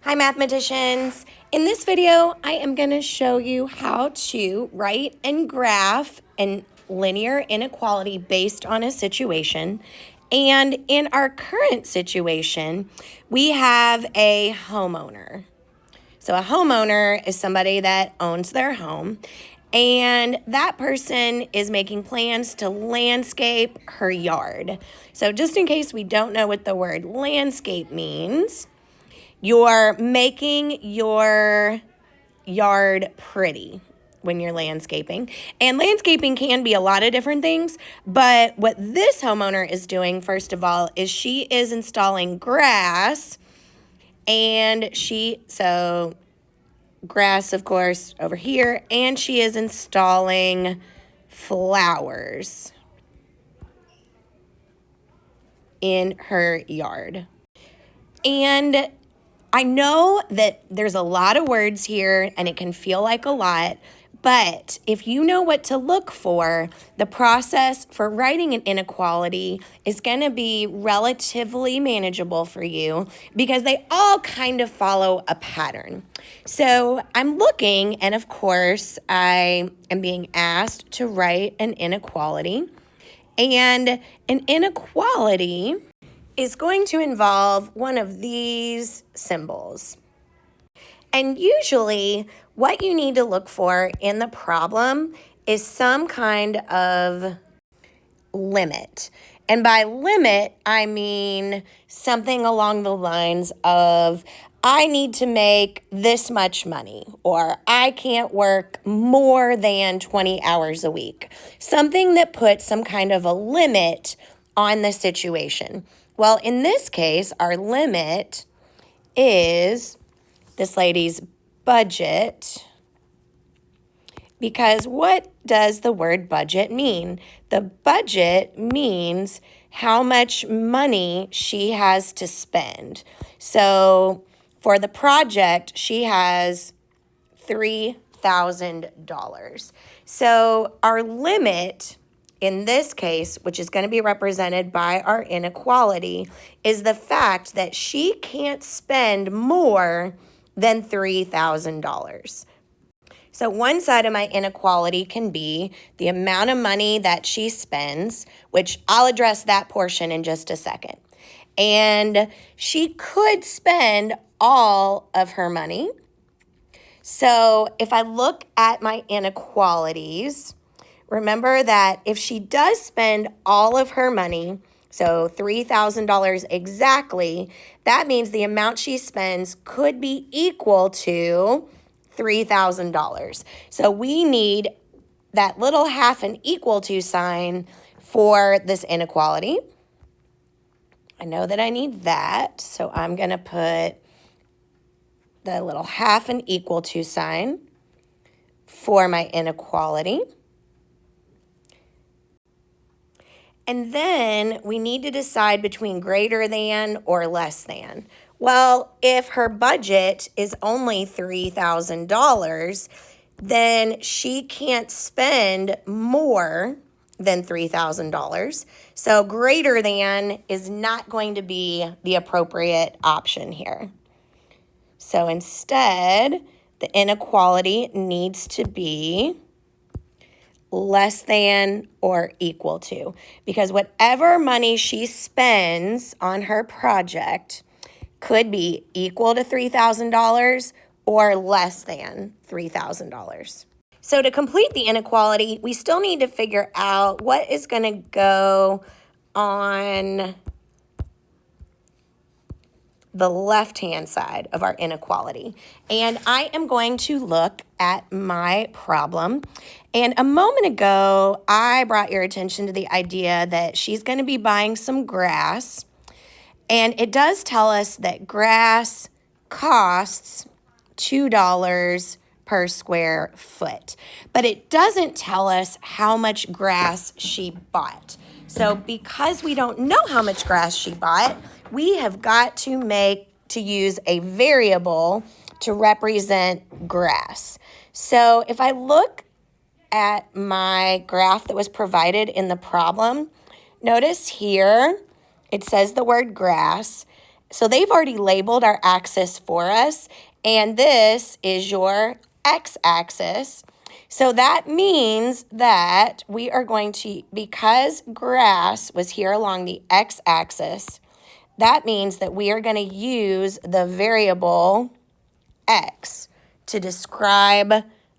Hi mathematicians. In this video, I am going to show you how to write and graph a linear inequality based on a situation. And in our current situation, we have a homeowner. So a homeowner is somebody that owns their home, and that person is making plans to landscape her yard. So just in case we don't know what the word landscape means, you're making your yard pretty when you're landscaping. And landscaping can be a lot of different things, but what this homeowner is doing, first of all, is she is installing grass, and grass, of course, over here, and she is installing flowers in her yard. And I know that there's a lot of words here and it can feel like a lot, but if you know what to look for, the process for writing an inequality is going to be relatively manageable for you because they all kind of follow a pattern. So I'm looking, and of course, I am being asked to write an inequality. And an inequality is going to involve one of these symbols. And usually what you need to look for in the problem is some kind of limit. And by limit, I mean something along the lines of, I need to make this much money, or I can't work more than 20 hours a week. Something that puts some kind of a limit on the situation. Well, in this case, our limit is this lady's budget, because what does the word budget mean? The budget means how much money she has to spend. So for the project, she has $3,000. So our limit in this case, which is going to be represented by our inequality, is the fact that she can't spend more than $3,000. So one side of my inequality can be the amount of money that she spends, which I'll address that portion in just a second. And she could spend all of her money. So if I look at my inequalities, remember that if she does spend all of her money, so $3,000 exactly, that means the amount she spends could be equal to $3,000. So we need that little half and equal to sign for this inequality. I know that I need that, so I'm going to put the little half and equal to sign for my inequality. And then we need to decide between greater than or less than. Well, if her budget is only $3,000, then she can't spend more than $3,000. So greater than is not going to be the appropriate option here. So instead, the inequality needs to be less than or equal to, because whatever money she spends on her project could be equal to $3,000 or less than $3,000. So to complete the inequality, we still need to figure out what is going to go on the left-hand side of our inequality. And I am going to look at my problem. And a moment ago, I brought your attention to the idea that she's going to be buying some grass. And it does tell us that grass costs $2 per square foot. But it doesn't tell us how much grass she bought. So because we don't know how much grass she bought, we have got to use a variable to represent grass. So if I look at my graph that was provided in the problem, notice here it says the word grass, So they've already labeled our axis for us, and this is your x-axis. So that means that we are going to, because grass was here along the x-axis, that means that we are going to use the variable x to describe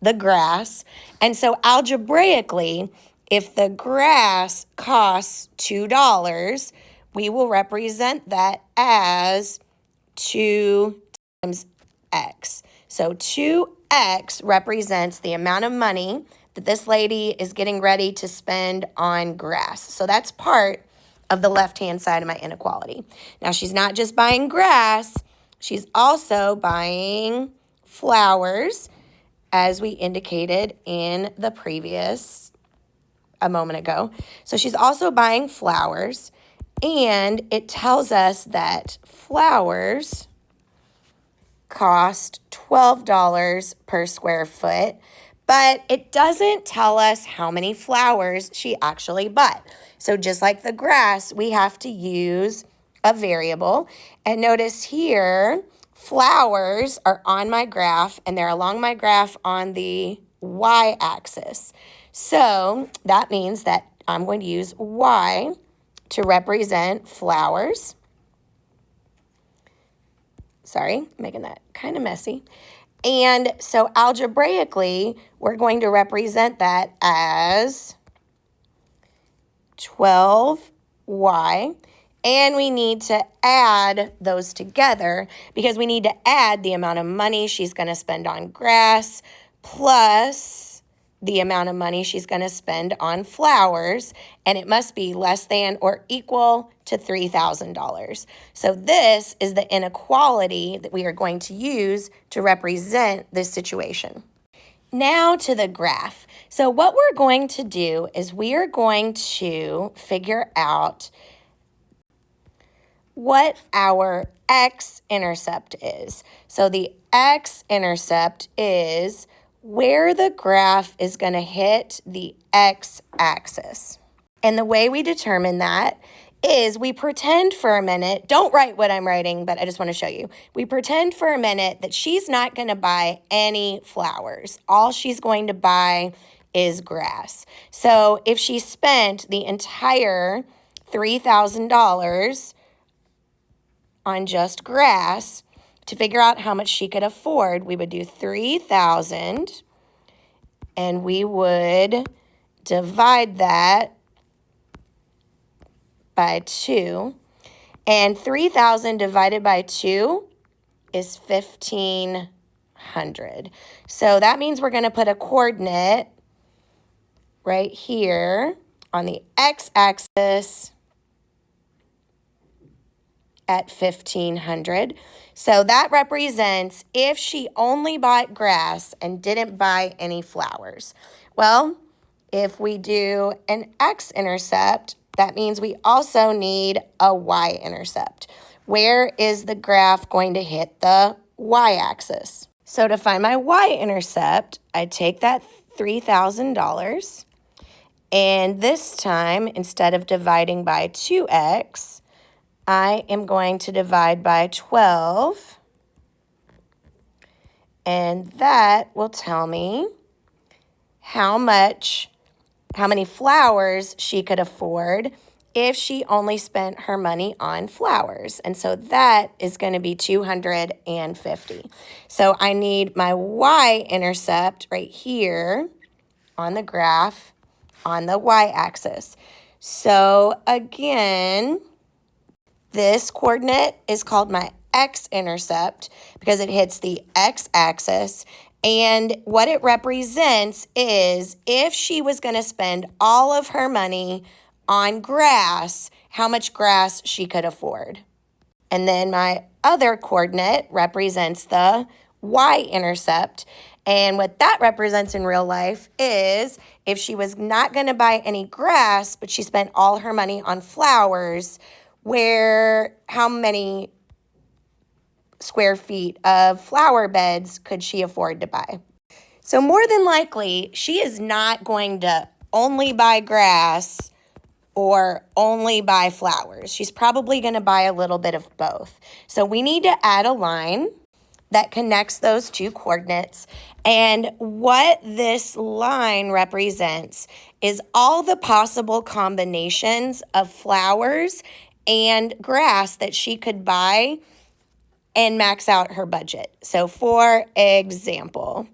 the grass. And so algebraically, if the grass costs $2, we will represent that as 2 times x. So 2x represents the amount of money that this lady is getting ready to spend on grass. So that's part of the left-hand side of my inequality. Now, she's not just buying grass, she's also buying flowers, as we indicated in the previous, a moment ago. So she's also buying flowers, and it tells us that flowers cost $12 per square foot, but it doesn't tell us how many flowers she actually bought. So just like the grass, we have to use a variable. And notice here, flowers are on my graph, and they're along my graph on the y-axis. So that means that I'm going to use y to represent flowers. Sorry, making that kind of messy. And so algebraically, we're going to represent that as 12y. And we need to add those together because we need to add the amount of money she's going to spend on grass plus the amount of money she's going to spend on flowers, and it must be less than or equal to $3,000. So this is the inequality that we are going to use to represent this situation. Now to the graph. So what we're going to do is we are going to figure out what our x-intercept is. So the x-intercept is where the graph is going to hit the x-axis. And the way we determine that is we pretend for a minute, don't write what I'm writing, but I just want to show you. We pretend for a minute that she's not going to buy any flowers. All she's going to buy is grass. So if she spent the entire $3,000 on just grass, to figure out how much she could afford, we would do 3,000 and we would divide that by 2. And 3,000 divided by 2 is 1,500. So that means we're going to put a coordinate right here on the x-axis at 1,500. So that represents if she only bought grass and didn't buy any flowers. Well, if we do an x-intercept, that means we also need a y-intercept. Where is the graph going to hit the y-axis? So to find my y-intercept, I take that $3,000, and this time, instead of dividing by 2x, I am going to divide by 12, and that will tell me how many flowers she could afford if she only spent her money on flowers. And so that is going to be 250. So I need my y-intercept right here on the graph on the y-axis. So again, this coordinate is called my x-intercept because it hits the x-axis. And what it represents is if she was going to spend all of her money on grass, how much grass she could afford. And then my other coordinate represents the y-intercept. And what that represents in real life is if she was not going to buy any grass, but she spent all her money on flowers, how many square feet of flower beds could she afford to buy? So more than likely, she is not going to only buy grass or only buy flowers. She's probably going to buy a little bit of both. So we need to add a line that connects those two coordinates. And what this line represents is all the possible combinations of flowers and grass that she could buy and max out her budget. So for example,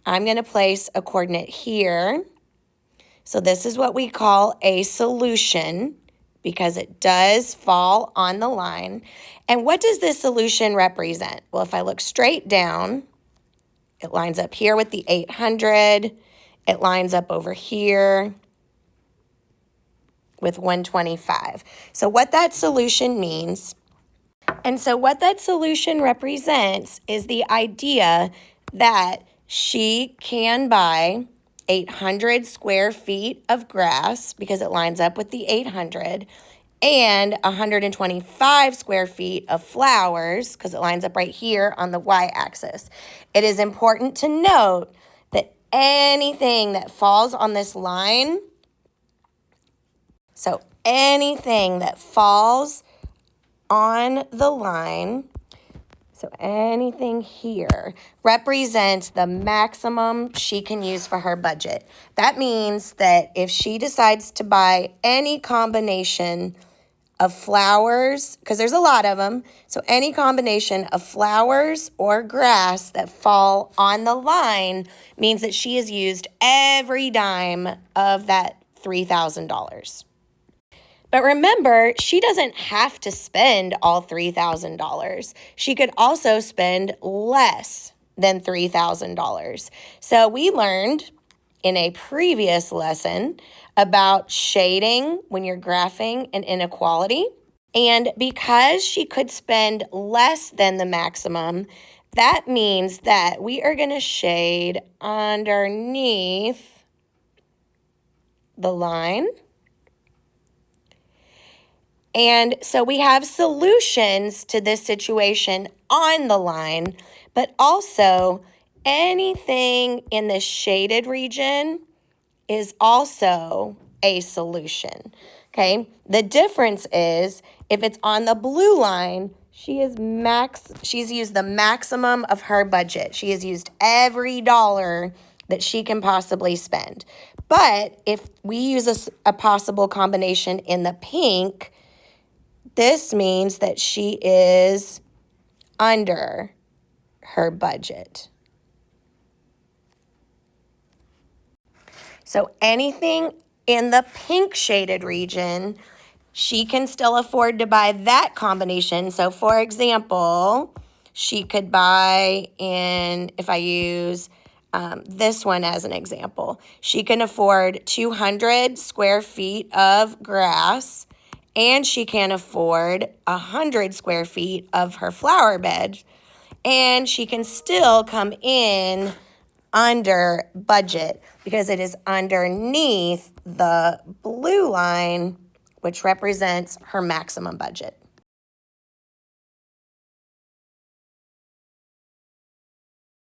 I'm going to place a coordinate here. So this is what we call a solution because it does fall on the line. And what does this solution represent? Well, if I look straight down, it lines up here with the 800. It lines up over here with 125. So what that solution means, and so what that solution represents is the idea that she can buy 800 square feet of grass because it lines up with the 800 and 125 square feet of flowers because it lines up right here on the y-axis. It is important to note that anything that falls on this line, so anything that falls on the line, so anything here represents the maximum she can use for her budget. That means that if she decides to buy any combination of flowers, because there's a lot of them, so any combination of flowers or grass that fall on the line means that she has used every dime of that $3,000. But remember, she doesn't have to spend all $3,000. She could also spend less than $3,000. So we learned in a previous lesson about shading when you're graphing an inequality. And because she could spend less than the maximum, that means that we are going to shade underneath the line. And so we have solutions to this situation on the line, but also anything in the shaded region is also a solution, okay? The difference is if it's on the blue line, she's used the maximum of her budget. She has used every dollar that she can possibly spend. But if we use a possible combination in the pink, this means that she is under her budget. So anything in the pink shaded region, she can still afford to buy that combination. So for example, she could buy if I use this one as an example, she can afford 200 square feet of grass, and she can afford 100 square feet of her flower bed, and she can still come in under budget because it is underneath the blue line, which represents her maximum budget.